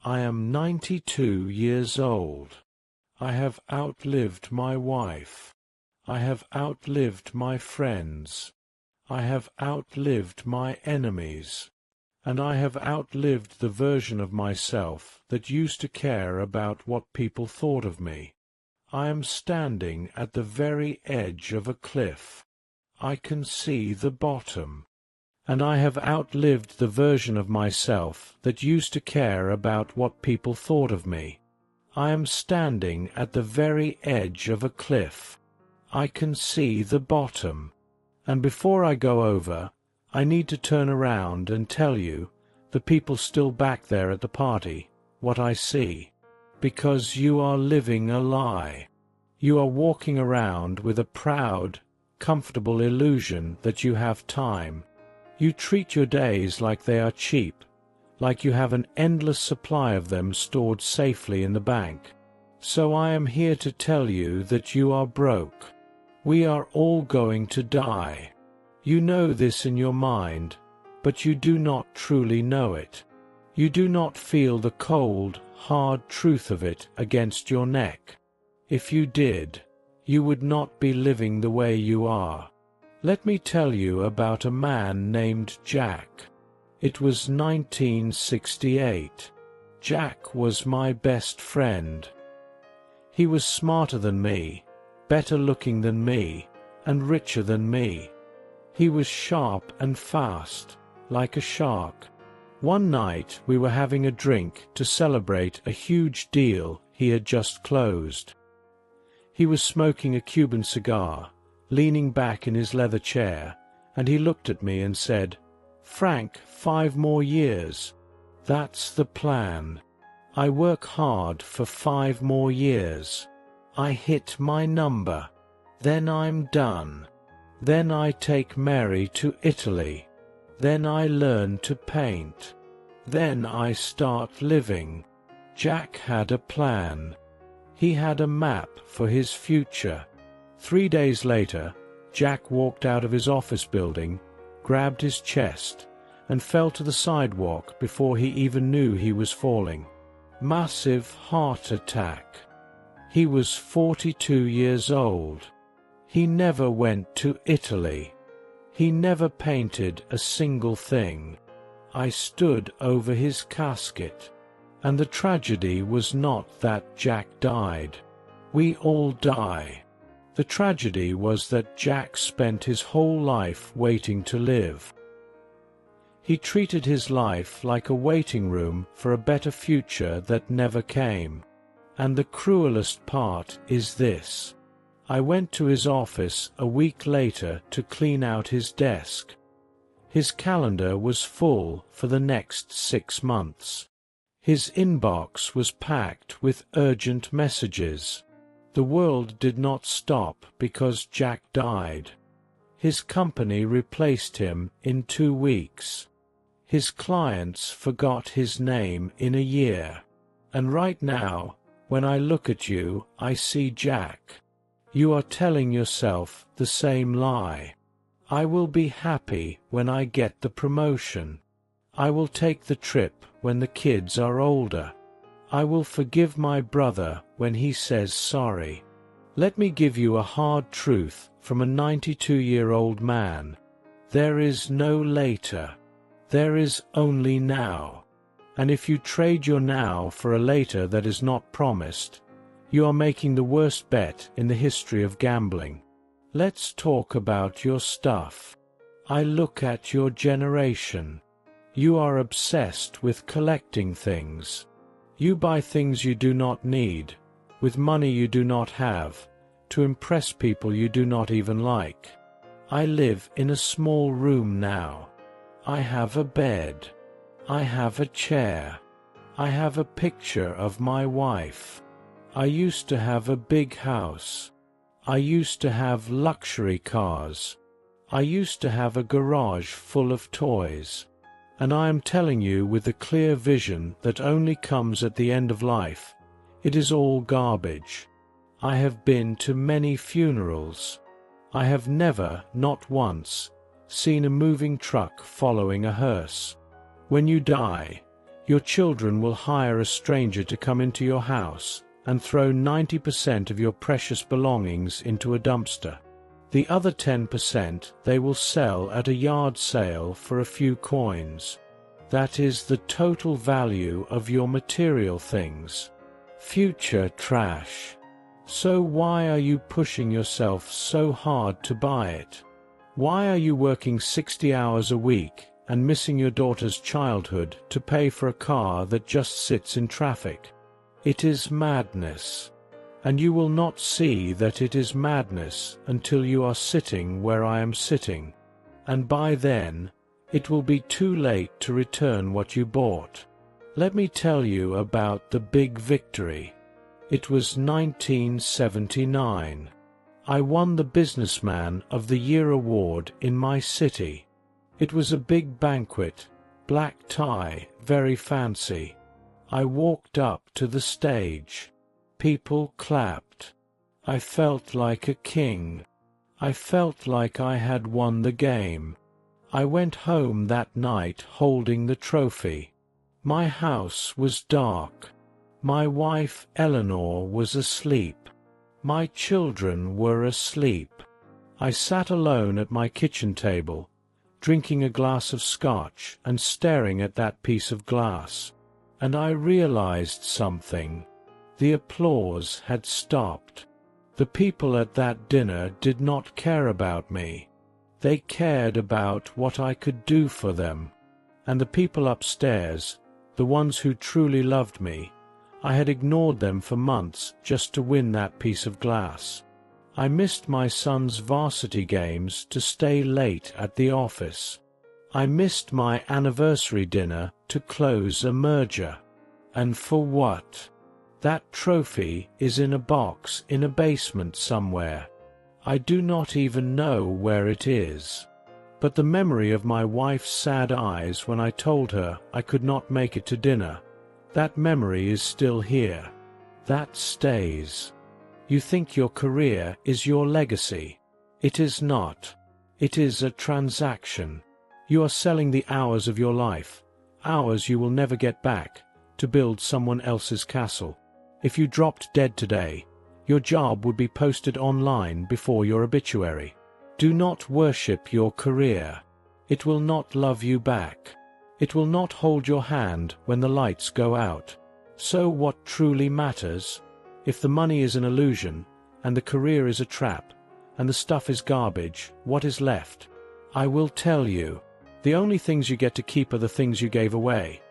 I am 92 years old. I have outlived my wife. I have outlived my friends. I have outlived my enemies. And I have outlived the version of myself that used to care about what people thought of me. I am standing at the very edge of a cliff. I can see the bottom. And I have outlived the version of myself that used to care about what people thought of me. I am standing at the very edge of a cliff. I can see the bottom. And before I go over, I need to turn around and tell you, the people still back there at the party, what I see. Because you are living a lie. You are walking around with a proud, comfortable illusion that you have time. You treat your days like they are cheap, like you have an endless supply of them stored safely in the bank. So I am here to tell you that you are broke. We are all going to die. You know this in your mind, but you do not truly know it. You do not feel the cold, hard truth of it against your neck. If you did, you would not be living the way you are. Let me tell you about a man named Jack. It was 1968. Jack was my best friend. He was smarter than me, better looking than me, and richer than me. He was sharp and fast, like a shark. One night we were having a drink to celebrate a huge deal he had just closed. He was smoking a Cuban cigar, leaning back in his leather chair, and he looked at me and said, "Frank, 5 more years. That's the plan. I work hard for 5 more years. I hit my number. Then I'm done. Then I take Mary to Italy. Then I learn to paint. Then I start living." Jack had a plan. He had a map for his future. 3 days later, Jack walked out of his office building, grabbed his chest, and fell to the sidewalk before he even knew he was falling. Massive heart attack. He was 42 years old. He never went to Italy. He never painted a single thing. I stood over his casket. And the tragedy was not that Jack died. We all die. The tragedy was that Jack spent his whole life waiting to live. He treated his life like a waiting room for a better future that never came. And the cruelest part is this. I went to his office a week later to clean out his desk. His calendar was full for the next 6 months. His inbox was packed with urgent messages. The world did not stop because Jack died. His company replaced him in 2 weeks. His clients forgot his name in a year. And right now, when I look at you, I see Jack. You are telling yourself the same lie. I will be happy when I get the promotion. I will take the trip when the kids are older. I will forgive my brother when he says sorry. Let me give you a hard truth from a 92-year-old man. There is no later. There is only now. And if you trade your now for a later that is not promised, you are making the worst bet in the history of gambling. Let's talk about your stuff. I look at your generation. You are obsessed with collecting things. You buy things you do not need, with money you do not have, to impress people you do not even like. I live in a small room now. I have a bed. I have a chair. I have a picture of my wife. I used to have a big house. I used to have luxury cars. I used to have a garage full of toys. And I am telling you with the clear vision that only comes at the end of life, it is all garbage. I have been to many funerals. I have never, not once, seen a moving truck following a hearse. When you die, Your children will hire a stranger to come into your house and throw 90% of your precious belongings into a dumpster. The other 10% they will sell at a yard sale for a few coins. That is the total value of your material things. Future trash. So why are you pushing yourself so hard to buy it? Why are you working 60 hours a week and missing your daughter's childhood to pay for a car that just sits in traffic? It is madness. And you will not see that it is madness until you are sitting where I am sitting. And by then, it will be too late to return what you bought. Let me tell you about the big victory. It was 1979. I won the Businessman of the Year award in my city. It was a big banquet, black tie, very fancy. I walked up to the stage. People clapped. I felt like a king. I felt like I had won the game. I went home that night holding the trophy. My house was dark. My wife Eleanor was asleep. My children were asleep. I sat alone at my kitchen table, drinking a glass of scotch and staring at that piece of glass. And I realized something. The applause had stopped. The people at that dinner did not care about me. They cared about what I could do for them. And the people upstairs, the ones who truly loved me, I had ignored them for months just to win that piece of glass. I missed my son's varsity games to stay late at the office. I missed my anniversary dinner to close a merger. And for what? That trophy is in a box in a basement somewhere. I do not even know where it is. But the memory of my wife's sad eyes when I told her I could not make it to dinner, that memory is still here. That stays. You think your career is your legacy. It is not. It is a transaction. You are selling the hours of your life, hours you will never get back, to build someone else's castle. If you dropped dead today, your job would be posted online before your obituary. Do not worship your career. It will not love you back. It will not hold your hand when the lights go out. So what truly matters? If the money is an illusion, and the career is a trap, and the stuff is garbage, what is left? I will tell you. The only things you get to keep are the things you gave away.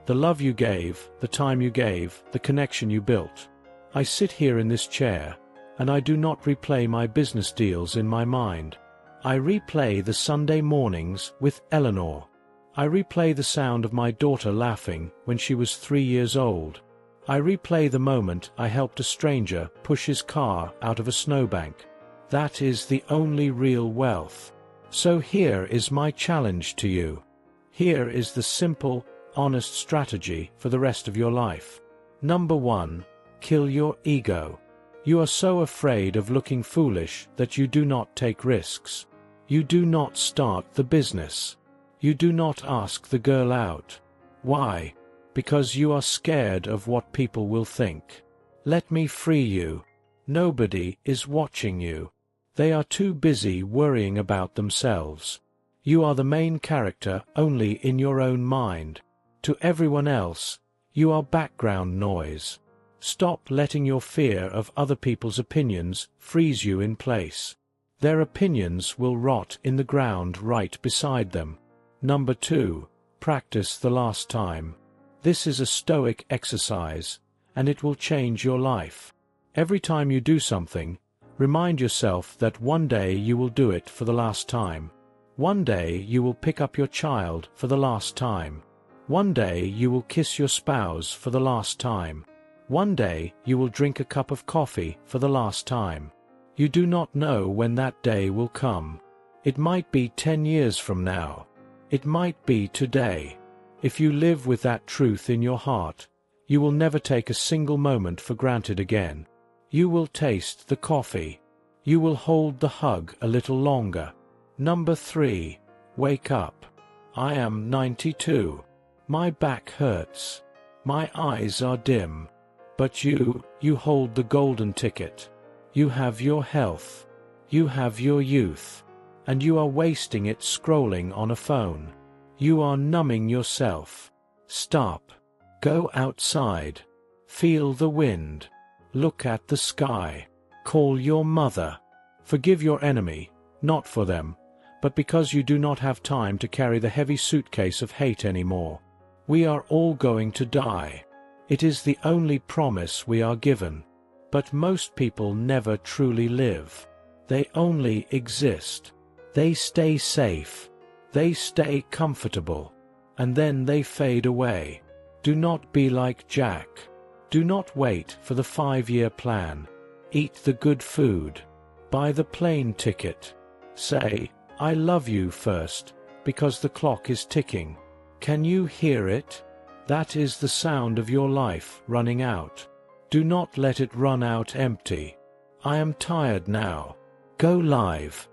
The love you gave, the time you gave, the connection you built. I sit here in this chair, and I do not replay my business deals in my mind. I replay the Sunday mornings with Eleanor. I replay the sound of my daughter laughing when she was 3 years old. I replay the moment I helped a stranger push his car out of a snowbank. That is the only real wealth. So here is my challenge to you. Here is the simple, honest strategy for the rest of your life. Number 1, kill your ego. You are so afraid of looking foolish that you do not take risks. You do not start the business. You do not ask the girl out. Why? Because you are scared of what people will think. Let me free you. Nobody is watching you. They are too busy worrying about themselves. You are the main character only in your own mind. To everyone else, you are background noise. Stop letting your fear of other people's opinions freeze you in place. Their opinions will rot in the ground right beside them. Number 2, practice the last time. This is a stoic exercise, and it will change your life. Every time you do something, remind yourself that one day you will do it for the last time. One day you will pick up your child for the last time. One day you will kiss your spouse for the last time. One day you will drink a cup of coffee for the last time. You do not know when that day will come. It might be 10 years from now. It might be today. If you live with that truth in your heart, you will never take a single moment for granted again. You will taste the coffee. You will hold the hug a little longer. Number 3, wake up. I am 92. My back hurts. My eyes are dim. But you hold the golden ticket. You have your health. You have your youth. And you are wasting it scrolling on a phone. You are numbing yourself. Stop. Go outside. Feel the wind. Look at the sky. Call your mother. Forgive your enemy, not for them, but because you do not have time to carry the heavy suitcase of hate anymore. We are all going to die. It is the only promise we are given. But most people never truly live. They only exist. They stay safe. They stay comfortable. And then they fade away. Do not be like Jack. Do not wait for the 5-year plan. Eat the good food. Buy the plane ticket. Say, I love you first, because the clock is ticking. Can you hear it? That is the sound of your life running out. Do not let it run out empty. I am tired now. Go live.